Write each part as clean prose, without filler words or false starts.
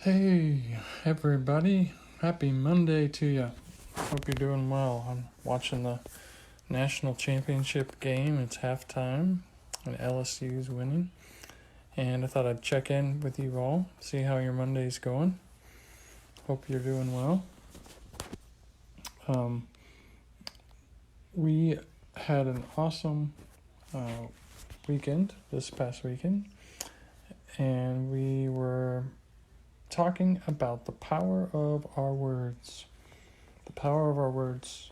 Hey, everybody. Happy Monday to you. Hope you're doing well. I'm watching the national championship game. It's halftime, and LSU is winning. And I thought I'd check in with you all, see how your Monday's going. Hope you're doing well. We had an awesome weekend this past weekend, and we were talking about the power of our words. The power of our words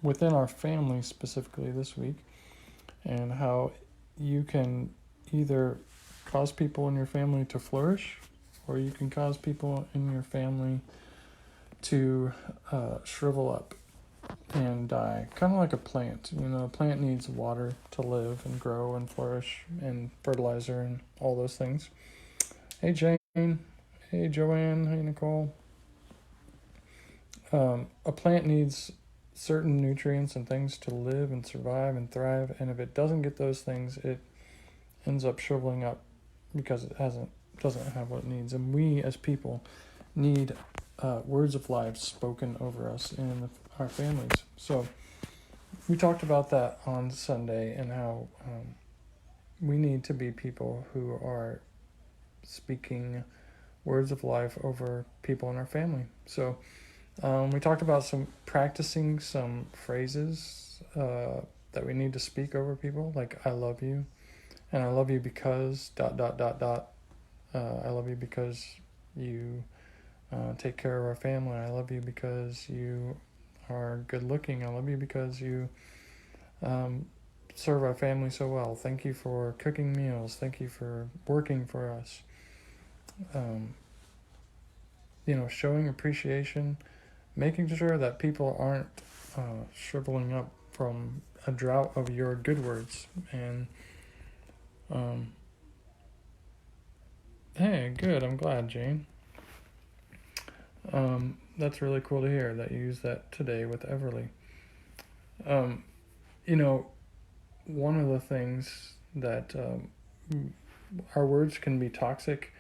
within our family specifically this week, and how you can either cause people in your family to flourish, or you can cause people in your family to shrivel up and die, kind of like a plant. A plant needs water to live and grow and flourish, and fertilizer and all those things. Hey Jane, hey Joanne, hey Nicole. A plant needs certain nutrients and things to live and survive and thrive, and if it doesn't get those things, it ends up shriveling up because it doesn't have what it needs. And we as people need words of life spoken over us in our families. So we talked about that on Sunday, and how we need to be people who are speaking words of life over people in our family. So we talked about practicing some phrases that we need to speak over people, like "I love you," and "I love you because ... I love you because you take care of our family. I love you because you are good looking. I love you because you serve our family so well. Thank you for cooking meals. Thank you for working for us." Showing appreciation, making sure that people aren't shriveling up from a drought of your good words. And hey, good, I'm glad, Jane. That's really cool to hear that you used that today with Everly. One of the things that our words can be toxic.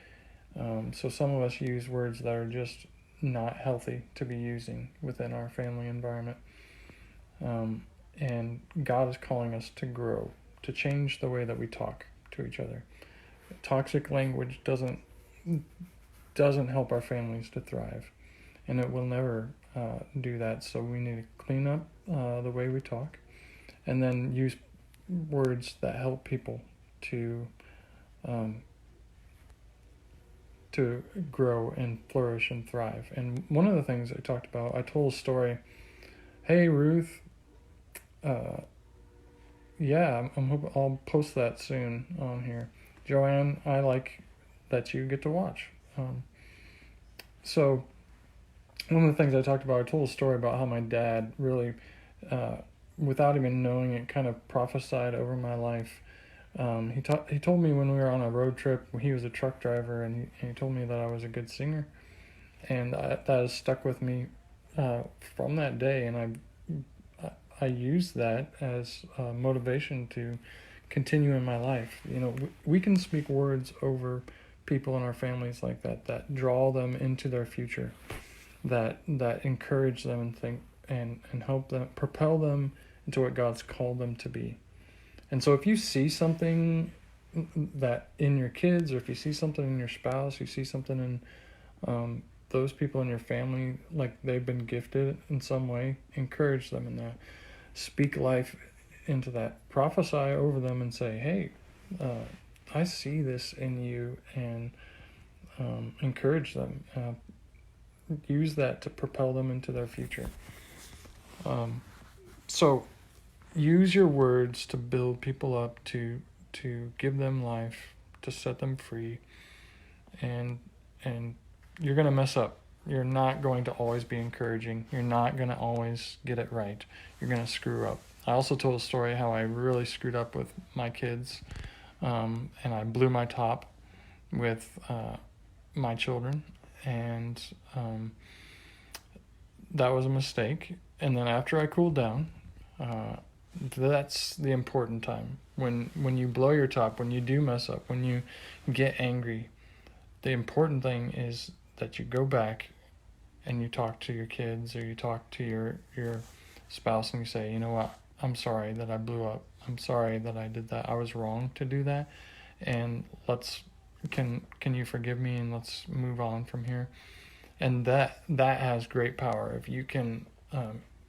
So some of us use words that are just not healthy to be using within our family environment. And God is calling us to grow, to change the way that we talk to each other. Toxic language doesn't help our families to thrive, and it will never do that. So we need to clean up the way we talk, and then use words that help people to grow and flourish and thrive. And one of the things I talked about, I told a story. Hey Ruth, I'll post that soon on here. Joanne, I like that you get to watch. So one of the things I talked about, I told a story about how my dad really, without even knowing it, kind of prophesied over my life. He told me when we were on a road trip, he was a truck driver, and he told me that I was a good singer, and that has stuck with me from that day, and I use that as motivation to continue in my life. We can speak words over people in our families like that draw them into their future, that encourage them and think and help them, propel them into what God's called them to be. And so if you see something that in your kids, or if you see something in your spouse, you see something in those people in your family, like they've been gifted in some way, encourage them in that. Speak life into that. Prophesy over them and say, hey, I see this in you, and encourage them. Use that to propel them into their future. So use your words to build people up, to give them life, to set them free. And you're going to mess up. You're not going to always be encouraging. You're not going to always get it right. You're going to screw up. I also told a story how I really screwed up with my kids, and I blew my top with my children, and that was a mistake. And then after I cooled down, that's the important time. When you blow your top, when you do mess up, when you get angry, the important thing is that you go back and you talk to your kids, or you talk to your spouse, and you say, you know what, I'm sorry that I blew up. I'm sorry that I did that. I was wrong to do that, and can you forgive me, and let's move on from here. And that has great power. If you can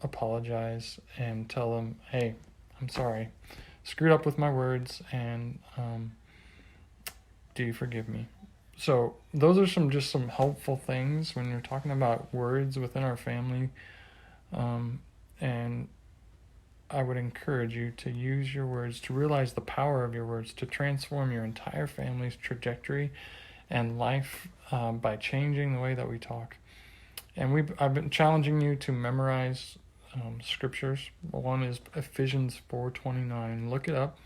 apologize and tell them, hey, I'm sorry, screwed up with my words, and do you forgive me? So those are some helpful things when you're talking about words within our family. And I would encourage you to use your words, to realize the power of your words, to transform your entire family's trajectory and life by changing the way that we talk. And I've been challenging you to memorize scriptures. One is Ephesians 4:29. Look it up.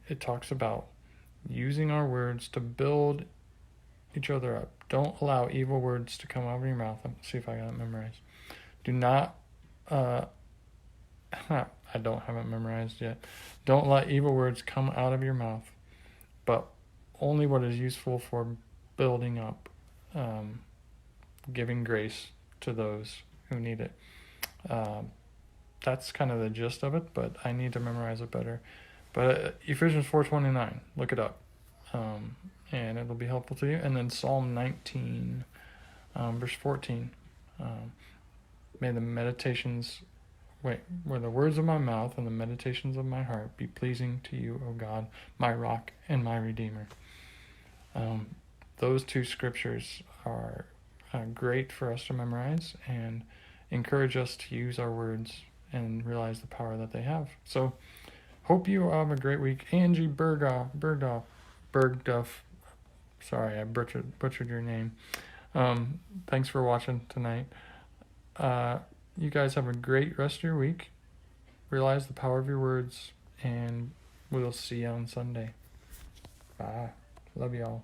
It talks about using our words to build each other up. Don't allow evil words to come out of your mouth. Let's see if I got it memorized. Do not, I don't have it memorized yet. Don't let evil words come out of your mouth, but only what is useful for building up, giving grace to those who need it. That's kind of the gist of it, but I need to memorize it better. But Ephesians 4:29, look it up, and it'll be helpful to you. And then Psalm 19, verse 14, may the where the words of my mouth and the meditations of my heart be pleasing to you, O God, my rock and my redeemer. Those two scriptures are great for us to memorize and encourage us to use our words and realize the power that they have. So hope you have a great week. Angie Bergduff. Sorry, I butchered your name. Thanks for watching tonight. You guys have a great rest of your week. Realize the power of your words, and we'll see you on Sunday. Bye. Love y'all.